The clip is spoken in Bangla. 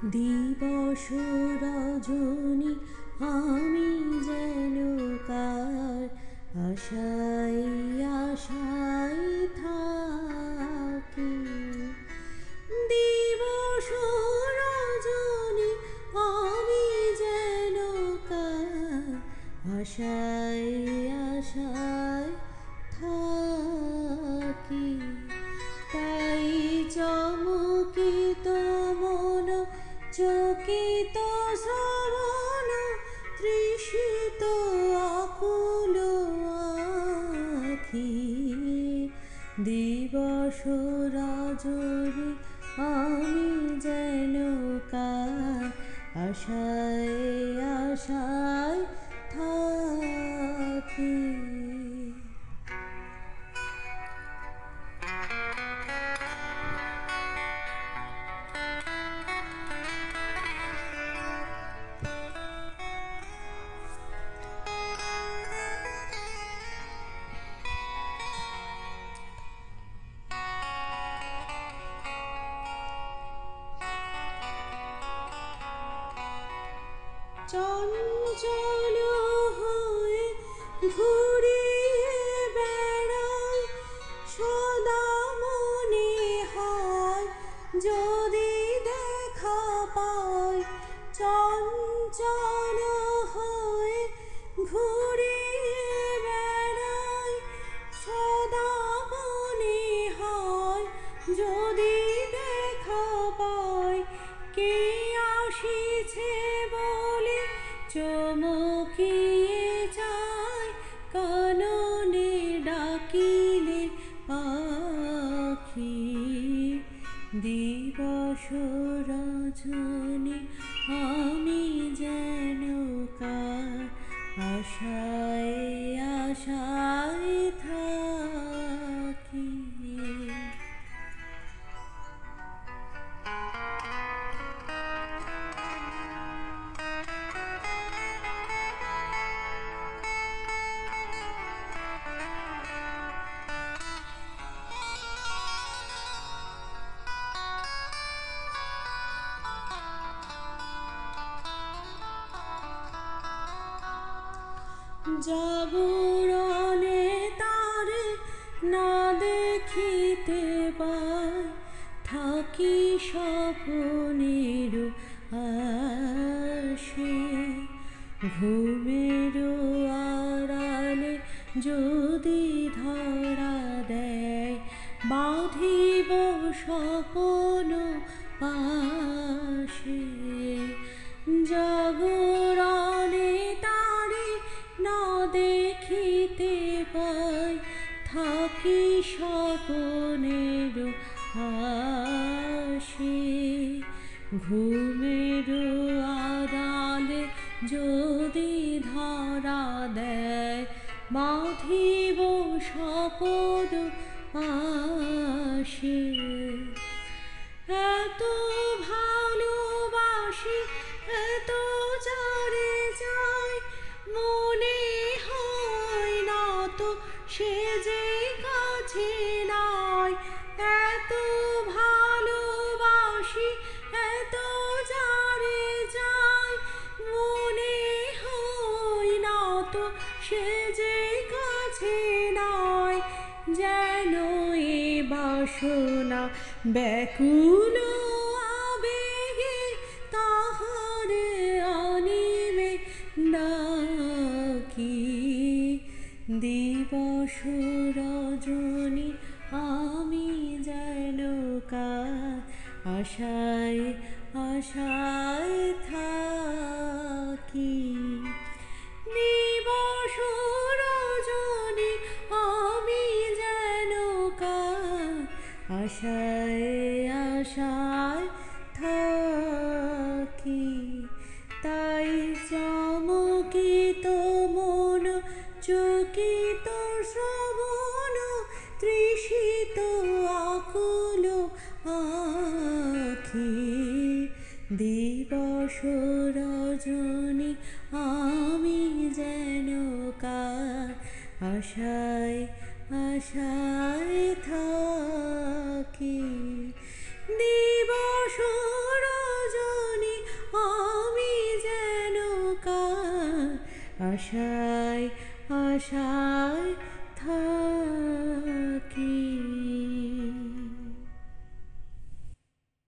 দিবস রজনী আমি যেন কার আশায় আশায় থাকি। দিবস রজনী আমি যেন কার আশায় আশায় থাকি। তাই চমকিত মন চকিত শ্রবণ তৃষিত আকুল আখি। দিবস রজনী আমি যেন কার আশায় আশায় থাকি। চঞ্চল হয়ে ঘুরিয়ে বেড়াই সদা মনে হয় যদি দেখা পাই। চঞ্চল হয়ে ঘুরিয়ে বেড়াই সদা মনে হয় যদি দেখা পাই। কে আসিছে বলে চমকিয়ে যায় কাননে ডাকিলে পাখি। দিবস রজনী আমি যেন কার আশায় আশায় থাকি। জাগরণে তারে না দেখিতে পাই থাকি স্বপ্নের আশে। ঘুমের আড়ালে যদি ধরা দেয় বাঁধিব স্বপ্ন পাশে। জাগরণে তারে না দেখিতে পাই থাকি স্বপ্নের আশে। ঘুমের আড়ালে যদি ধরা দেয় বাঁধিব স্বপ্ন পাশে। এত ভালোবাসি এত চারে যাই মনে হয় না তো সে যে কাছে নাই। এত ভালোবাসি এত চারে যাই মনে হয় না তো সে যে কাছে নাই। যেন এ বাসনা ব্যাকুল আবেগে তাহারে আনিবে ডাকি। দিবস রজনী আমি যেন কার আশায় আশায় থাকি। দিবস রজনী আমি যেন কার আশায় আশায় থাকি। তাই চমকিত মন চকিত শ্রবণ তৃষিত আকুল আখি। দিবস রজনী আমি যেন কার আশায় আশায় থাকি। দিবস রজনী আশায় আশায় থাকি।